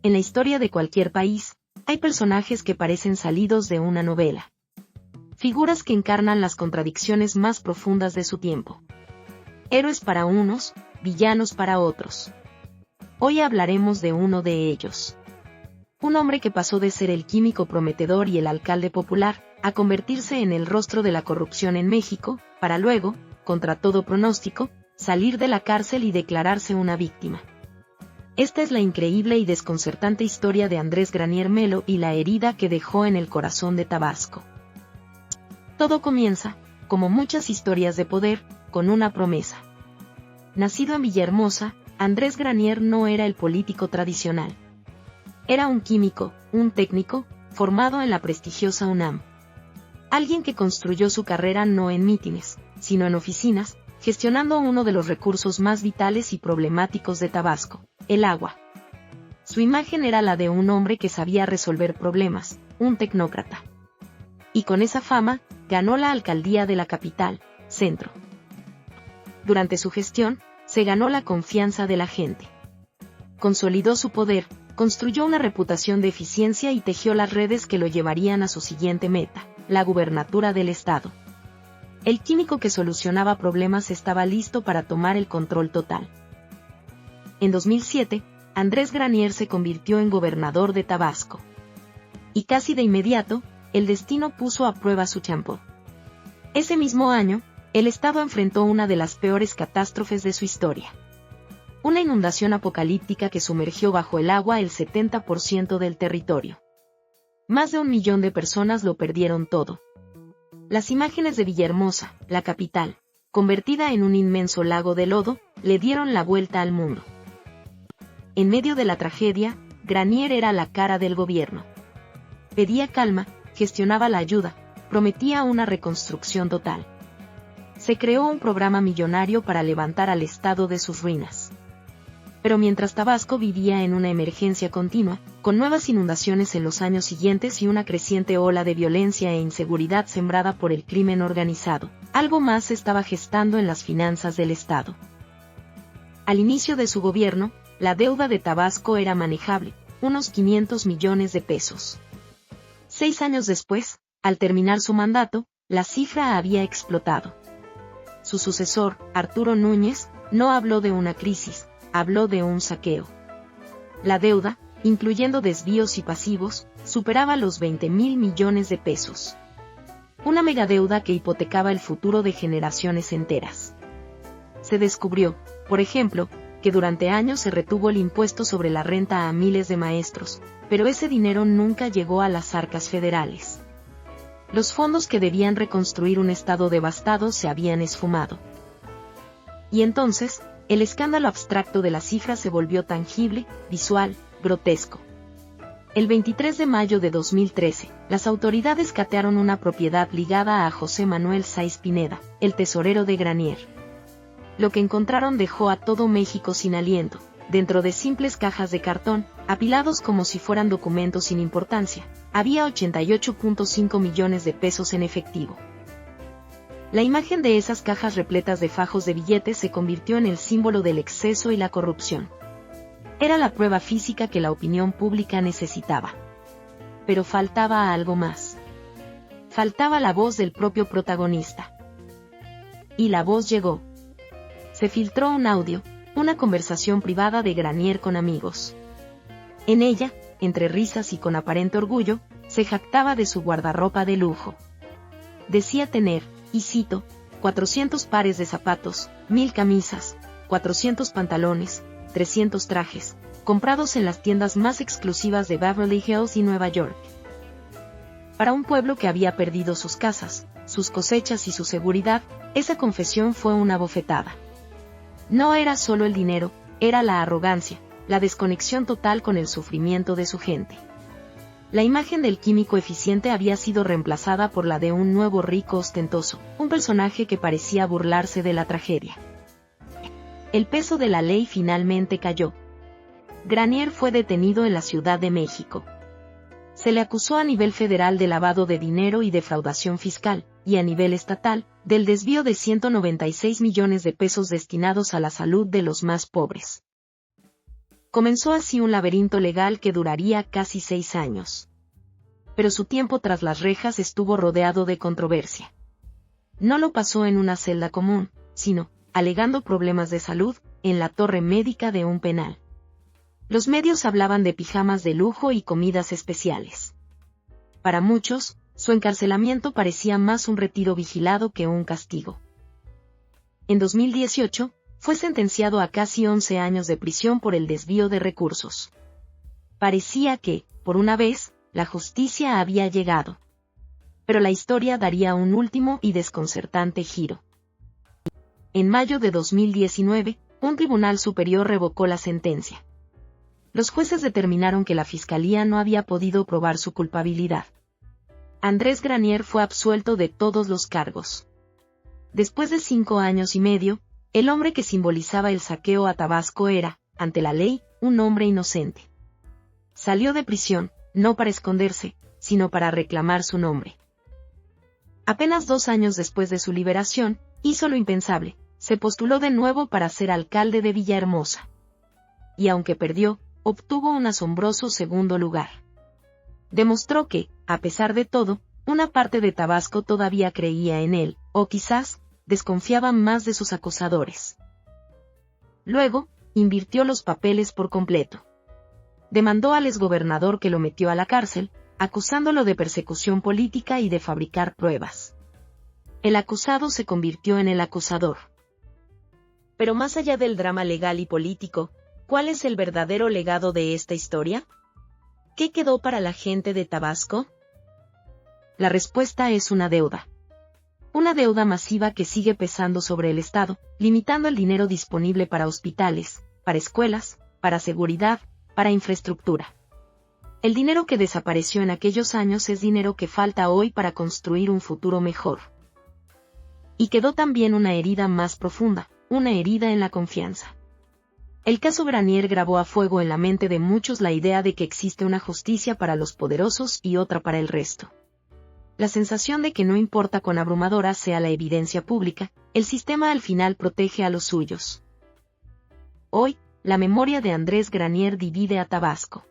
En la historia de cualquier país, hay personajes que parecen salidos de una novela. Figuras que encarnan las contradicciones más profundas de su tiempo. Héroes para unos, villanos para otros. Hoy hablaremos de uno de ellos. Un hombre que pasó de ser el químico prometedor y el alcalde popular, a convertirse en el rostro de la corrupción en México, para luego, contra todo pronóstico, salir de la cárcel y declararse una víctima. Esta es la increíble y desconcertante historia de Andrés Granier Melo y la herida que dejó en el corazón de Tabasco. Todo comienza, como muchas historias de poder, con una promesa. Nacido en Villahermosa, Andrés Granier no era el político tradicional. Era un químico, un técnico, formado en la prestigiosa UNAM. Alguien que construyó su carrera no en mítines, sino en oficinas, gestionando uno de los recursos más vitales y problemáticos de Tabasco, el agua. Su imagen era la de un hombre que sabía resolver problemas, un tecnócrata. Y con esa fama, ganó la alcaldía de la capital, Centro. Durante su gestión, se ganó la confianza de la gente. Consolidó su poder, construyó una reputación de eficiencia y tejió las redes que lo llevarían a su siguiente meta, la gubernatura del estado. El químico que solucionaba problemas estaba listo para tomar el control total. En 2007, Andrés Granier se convirtió en gobernador de Tabasco. Y casi de inmediato, el destino puso a prueba su champú. Ese mismo año, el estado enfrentó una de las peores catástrofes de su historia. Una inundación apocalíptica que sumergió bajo el agua el 70% del territorio. Más de 1 millón de personas lo perdieron todo. Las imágenes de Villahermosa, la capital, convertida en un inmenso lago de lodo, le dieron la vuelta al mundo. En medio de la tragedia, Granier era la cara del gobierno. Pedía calma, gestionaba la ayuda, prometía una reconstrucción total. Se creó un programa millonario para levantar al estado de sus ruinas. Pero mientras Tabasco vivía en una emergencia continua, con nuevas inundaciones en los años siguientes y una creciente ola de violencia e inseguridad sembrada por el crimen organizado, algo más se estaba gestando en las finanzas del estado. Al inicio de su gobierno, la deuda de Tabasco era manejable, unos 500 millones de pesos. 6 años después, al terminar su mandato, la cifra había explotado. Su sucesor, Arturo Núñez, no habló de una crisis, habló de un saqueo. La deuda, incluyendo desvíos y pasivos, superaba los 20,000 millones de pesos. Una megadeuda que hipotecaba el futuro de generaciones enteras. Se descubrió, por ejemplo, que durante años se retuvo el impuesto sobre la renta a miles de maestros, pero ese dinero nunca llegó a las arcas federales. Los fondos que debían reconstruir un estado devastado se habían esfumado. Y entonces, el escándalo abstracto de la cifra se volvió tangible, visual, grotesco. El 23 de mayo de 2013, las autoridades catearon una propiedad ligada a José Manuel Sáiz Pineda, el tesorero de Granier. Lo que encontraron dejó a todo México sin aliento, dentro de simples cajas de cartón, apilados como si fueran documentos sin importancia, había 88.5 millones de pesos en efectivo. La imagen de esas cajas repletas de fajos de billetes se convirtió en el símbolo del exceso y la corrupción. Era la prueba física que la opinión pública necesitaba. Pero faltaba algo más. Faltaba la voz del propio protagonista. Y la voz llegó. Se filtró un audio, una conversación privada de Granier con amigos. En ella, entre risas y con aparente orgullo, se jactaba de su guardarropa de lujo. Decía tener, y cito, 400 pares de zapatos, 1000 camisas, 400 pantalones, 300 trajes, comprados en las tiendas más exclusivas de Beverly Hills y Nueva York. Para un pueblo que había perdido sus casas, sus cosechas y su seguridad, esa confesión fue una bofetada. No era solo el dinero, era la arrogancia, la desconexión total con el sufrimiento de su gente. La imagen del químico eficiente había sido reemplazada por la de un nuevo rico ostentoso, un personaje que parecía burlarse de la tragedia. El peso de la ley finalmente cayó. Granier fue detenido en la Ciudad de México. Se le acusó a nivel federal de lavado de dinero y defraudación fiscal, y a nivel estatal, del desvío de 196 millones de pesos destinados a la salud de los más pobres. Comenzó así un laberinto legal que duraría casi 6 años. Pero su tiempo tras las rejas estuvo rodeado de controversia. No lo pasó en una celda común, sino, alegando problemas de salud, en la torre médica de un penal. Los medios hablaban de pijamas de lujo y comidas especiales. Para muchos, su encarcelamiento parecía más un retiro vigilado que un castigo. En 2018, fue sentenciado a casi 11 años de prisión por el desvío de recursos. Parecía que, por una vez, la justicia había llegado. Pero la historia daría un último y desconcertante giro. En mayo de 2019, un tribunal superior revocó la sentencia. Los jueces determinaron que la fiscalía no había podido probar su culpabilidad. Andrés Granier fue absuelto de todos los cargos. Después de 5 años y medio, el hombre que simbolizaba el saqueo a Tabasco era, ante la ley, un hombre inocente. Salió de prisión, no para esconderse, sino para reclamar su nombre. Apenas 2 años después de su liberación, hizo lo impensable, se postuló de nuevo para ser alcalde de Villahermosa. Y aunque perdió, obtuvo un asombroso segundo lugar. Demostró que, a pesar de todo, una parte de Tabasco todavía creía en él, o quizás, desconfiaba más de sus acusadores. Luego, invirtió los papeles por completo. Demandó al exgobernador que lo metió a la cárcel, acusándolo de persecución política y de fabricar pruebas. El acusado se convirtió en el acusador. Pero más allá del drama legal y político, ¿cuál es el verdadero legado de esta historia? ¿Qué quedó para la gente de Tabasco? La respuesta es una deuda. Una deuda masiva que sigue pesando sobre el Estado, limitando el dinero disponible para hospitales, para escuelas, para seguridad, para infraestructura. El dinero que desapareció en aquellos años es dinero que falta hoy para construir un futuro mejor. Y quedó también una herida más profunda, una herida en la confianza. El caso Granier grabó a fuego en la mente de muchos la idea de que existe una justicia para los poderosos y otra para el resto. La sensación de que no importa cuán abrumadora sea la evidencia pública, el sistema al final protege a los suyos. Hoy, la memoria de Andrés Granier divide a Tabasco.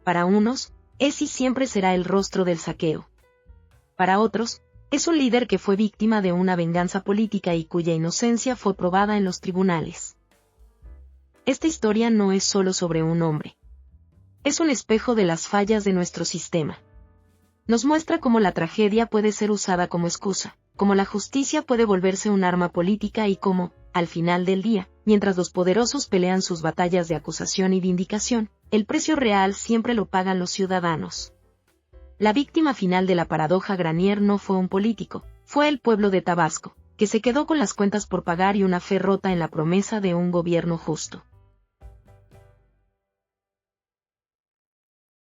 Para unos, es y siempre será el rostro del saqueo. Para otros, es un líder que fue víctima de una venganza política y cuya inocencia fue probada en los tribunales. Esta historia no es solo sobre un hombre. Es un espejo de las fallas de nuestro sistema. Nos muestra cómo la tragedia puede ser usada como excusa, cómo la justicia puede volverse un arma política y cómo, al final del día, mientras los poderosos pelean sus batallas de acusación y vindicación, el precio real siempre lo pagan los ciudadanos. La víctima final de la paradoja Granier no fue un político, fue el pueblo de Tabasco, que se quedó con las cuentas por pagar y una fe rota en la promesa de un gobierno justo.